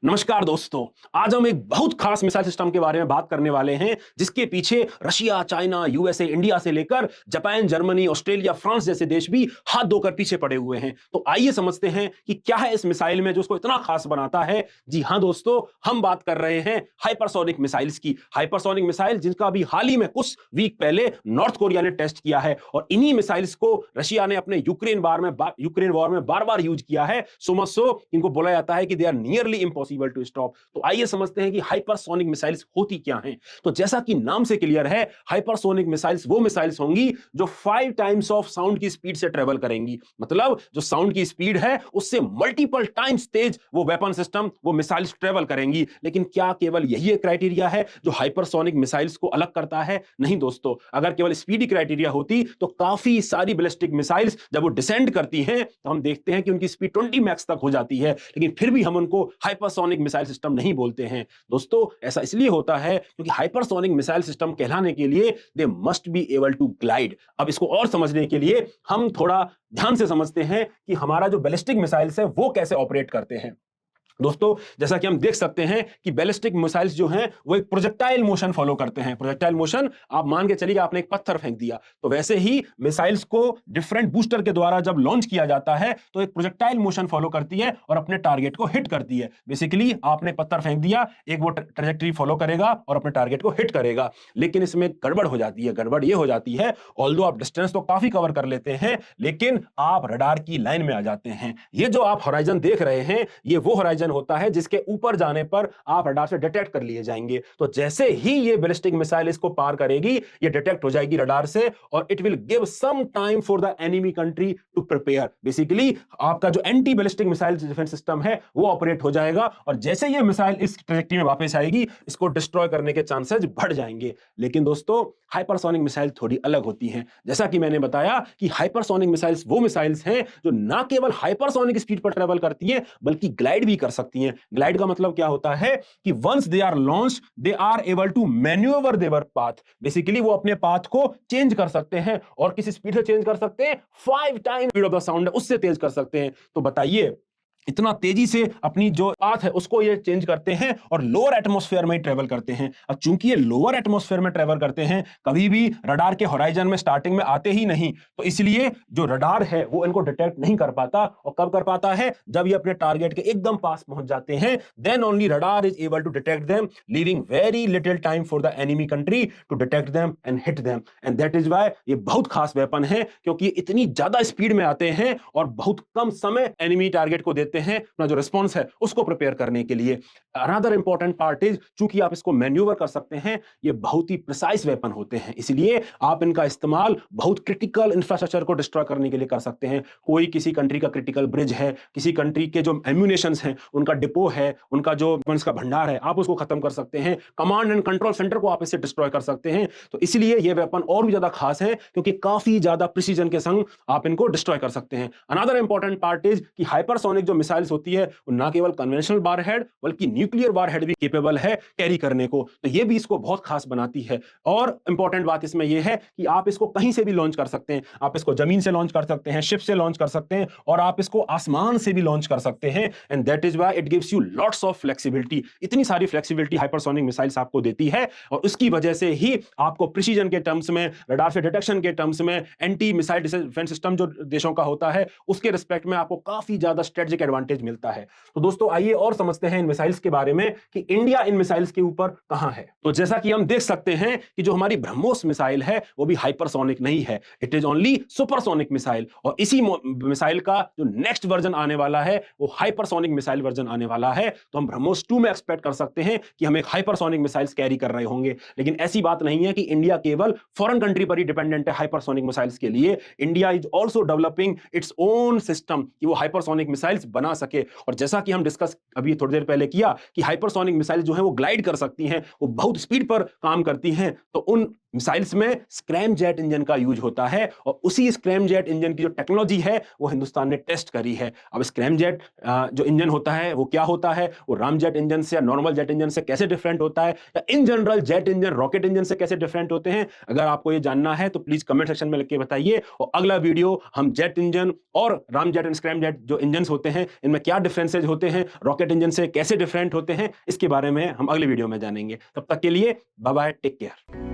नमस्कार दोस्तों। आज हम एक बहुत खास मिसाइल सिस्टम के बारे में बात करने वाले हैं जिसके पीछे रशिया, चाइना, यूएसए, इंडिया से लेकर जापान, जर्मनी, ऑस्ट्रेलिया, फ्रांस जैसे देश भी हाथ धोकर पीछे पड़े हुए हैं। तो आइए समझते हैं कि क्या है इस मिसाइल में जो उसको इतना खास बनाता है। जी हां दोस्तों, हम बात कर रहे हैं हाइपरसोनिक मिसाइल्स की। हाइपरसोनिक मिसाइल जिनका अभी हाल ही में कुछ वीक पहले नॉर्थ कोरिया ने टेस्ट किया है और इन्हीं मिसाइल्स को रशिया ने अपने यूक्रेन वॉर में बार-बार यूज किया है। सो मच सो इनको बोला जाता है कि they are nearly impossible to stop. तो आइए समझते हैं कि हाइपरसोनिक मिसाइल्स होती क्या हैं। तो जैसा कि नाम से क्लियर है, हाइपरसोनिक मिसाइल्स वो मिसाइल्स होंगी जो 5 टाइम्स ऑफ साउंड की स्पीड से ट्रेवल करेंगी। मतलब जो साउंड की स्पीड है उससे मल्टीपल टाइम्स तेज वो वेपन सिस्टम, वो मिसाइल्स ट्रेवल करेंगी। लेकिन क्या केवल यही एक क्राइटेरिया है जो हाइपरसोनिक मिसाइल्स को अलग करता है? नहीं दोस्तों, अगर केवल स्पीड ही क्राइटेरिया होती तो काफी सारी बैलिस्टिक मिसाइल्स जब वो डिसेंड करती हैं तो हम देखते हैं कि उनकी स्पीड 20 मैक्स तक हो जाती है, लेकिन फिर भी हम उनको हाइपरसोनिक मिसाइल सिस्टम नहीं बोलते हैं। दोस्तों, ऐसा इसलिए होता है क्योंकि हाइपरसोनिक मिसाइल सिस्टम कहलाने के लिए they must be able to glide. अब इसको और समझने के लिए हम थोड़ा ध्यान से समझते हैं कि हमारा जो बैलिस्टिक मिसाइल्स है वो कैसे ऑपरेट करते हैं। दोस्तों, जैसा कि हम देख सकते हैं कि बैलिस्टिक मिसाइल्स जो हैं वो एक प्रोजेक्टाइल मोशन फॉलो करते हैं। प्रोजेक्टाइल मोशन, आप मान के चलिए आपने एक पत्थर फेंक दिया, तो वैसे ही मिसाइल्स को डिफरेंट बूस्टर के द्वारा जब लॉन्च किया जाता है तो एक प्रोजेक्टाइल मोशन फॉलो करती है और अपने टारगेट को हिट करती है। बेसिकली आपने पत्थर फेंक दिया, एक वो ट्रैजेक्टरी फॉलो करेगा और अपने टारगेट को हिट करेगा। लेकिन इसमें गड़बड़ हो जाती है। गड़बड़ ये हो जाती है, ऑल्दो आप डिस्टेंस तो काफी कवर कर लेते हैं लेकिन आप रडार की लाइन में आ जाते हैं। ये जो आप होराइजन देख रहे हैं, ये वो होराइजन होता है जिसके ऊपर जाने पर आप रडार से डिटेक्ट कर लिए जाएंगे। तो जैसे ही ये बैलिस्टिक मिसाइल इसको पार करेगी, ये डिटेक्ट हो जाएगी रडार से और it will give some time for the enemy country to prepare. Basically आपका जो anti ballistic missile defence system है वो ऑपरेट हो जाएगा और जैसे ये मिसाइल इस ट्रैजेक्टरी में वापस आएगी, इसको डिस्ट्रॉय करने के चांसेस बढ़ जाएंगे। लेकिन दोस्तों, हाइपरसोनिक मिसाइल थोड़ी अलग होती हैं। जैसा कि मैंने बताया कि हाइपरसोनिक मिसाइल्स वो मिसाइल्स हैं जो ना केवल हाइपरसोनिक स्पीड पर ट्रेवल करती हैं बल्कि ग्लाइड भी कर सकती हैं। ग्लाइड का मतलब क्या होता है कि once they are launched they are able to manoeuvre their path. Basically वो अपने पाथ को चेंज कर सकते हैं और किस स्पीड से चेंज कर सकते हैं? 5 time speed of the sound है उससे तेज कर सकते हैं। तो बताइए, इतना तेजी से अपनी जो पाथ है उसको ये चेंज करते हैं और लोअर एटमॉस्फेयर में ट्रेवल करते हैं। अब चूंकि ये लोअर एटमॉस्फेयर में ट्रेवल करते हैं, कभी भी रडार के होराइजन में स्टार्टिंग में आते ही नहीं, तो इसलिए जो रडार है वो इनको डिटेक्ट नहीं कर पाता। और कब कर पाता है? जब ये अपने टारगेट के एकदम पास पहुंच जाते हैं, then only radar is able to detect them, leaving very little time for the enemy country to detect them and hit them. And that is why ये बहुत खास वेपन है, क्योंकि ये इतनी ज्यादा स्पीड में आते हैं और बहुत कम समय एनिमी टारगेट को देते हैं अपना जो रिस्पॉन्स है उसको प्रिपेयर करने के लिए। अनदर इंपॉर्टेंट पार्ट इज, चूंकि आप इसको मैन्यूवर कर सकते हैं, ये बहुत ही प्रिसाइज वेपन होते हैं, इसलिए आप इनका इस्तेमाल बहुत क्रिटिकल इंफ्रास्ट्रक्चर को डिस्ट्रॉय करने के लिए कर सकते हैं। कोई किसी कंट्री का क्रिटिकल ब्रिज है, किसी कंट्री के जो एम्यूनेशंस हैं, उनका डिपो है, उनका जो weapons का भंडार है, आप उसको खत्म कर सकते हैं। कमांड एंड कंट्रोल सेंटर को आप इससे डिस्ट्रॉय कर सकते हैं। तो इसलिए ये वेपन और भी ज्यादा खास है क्योंकि काफी ज्यादा प्रिसीजन के संग आप इनको डिस्ट्रॉय कर सकते हैं। अनदर इंपॉर्टेंट पार्ट इज कि हाइपरसोनिक जो मिसाइल्स होती है वो ना केवल कन्वेंशनल वारहेड बल्कि न्यूक्लियर वारहेड भी कैपेबल है कैरी करने को। तो ये भी इसको बहुत खास बनाती है। और इंपॉर्टेंट बात इसमें यह है कि आप इसको कहीं से भी लॉन्च कर सकते हैं। आप इसको जमीन से लॉन्च कर सकते हैं, शिप से लॉन्च कर सकते हैं और आप इसको आसमान से भी लॉन्च कर सकते हैं। And that is why it gives you lots of flexibility. इतनी सारी फ्लेक्सिबिलिटी हाइपरसोनिक मिसाइल्स आपको देती है और उसकी वजह से ही आपको प्रिसीजन के टर्म्स में, रडार से डिटेक्शन के टर्म्स में, एंटी मिसाइल डिफेंस सिस्टम जो देशों का होता है उसके रिस्पेक्ट में आपको काफी ज्यादा स्ट्रेटेजिक एडवांटेज मिलता है। तो दोस्तों, आइए और समझते हैं इन मिसाइल्स के बारे में कि इंडिया इन मिसाइल्स के ऊपर कहां है। तो जैसा कि हम देख सकते हैं कि जो हमारी ब्रह्मोस मिसाइल है वो भी हाइपरसोनिक नहीं है, it is only supersonic missile. और इसी मिसाइल का जो नेक्स्ट वर्जन आने वाला है वो हाइपरसोनिक मिसाइल वर्जन आने वाला है। तो हम ब्रह्मोस 2 में एक्सपेक्ट कर सकते हैं कि हम एक हाइपरसोनिक मिसाइल्स कैरी कर रहे होंगे। लेकिन ऐसी बात नहीं है कि इंडिया केवल फॉरेन कंट्री पर ही डिपेंडेंट है हाइपरसोनिक मिसाइल्स के लिए। India is also developing its own system कि वो हाइपरसोनिक मिसाइल्स बना सके। और जैसा कि हम डिस्कस अभी थोड़ी देर पहले किया कि हाइपरसोनिक मिसाइल जो है वो ग्लाइड कर सकती हैं, वो बहुत स्पीड पर काम करती हैं, तो उन मिसाइल्स में स्क्रैम जेट इंजन का यूज होता है और उसी स्क्रैम जेट इंजन की जो टेक्नोलॉजी है वो हिंदुस्तान ने टेस्ट करी है। अब स्क्रैम जेट जो इंजन होता है वो क्या होता है, वो रामजेट इंजन से या नॉर्मल जेट इंजन से कैसे डिफरेंट होता है, या in general jet engine rocket engine से कैसे डिफरेंट होते हैं, अगर आपको ये जानना है तो प्लीज कमेंट सेक्शन में लिख के बताइए। और अगला वीडियो हम जेट इंजन और रामजेट एंड स्क्रैम जेट जो इंजन होते हैं इनमें क्या डिफरेंसेज होते हैं, रॉकेट इंजन से कैसे डिफरेंट वेरिएंट होते हैं, इसके बारे में हम अगले वीडियो में जानेंगे। तब तक के लिए बाय बाय, टेक केयर।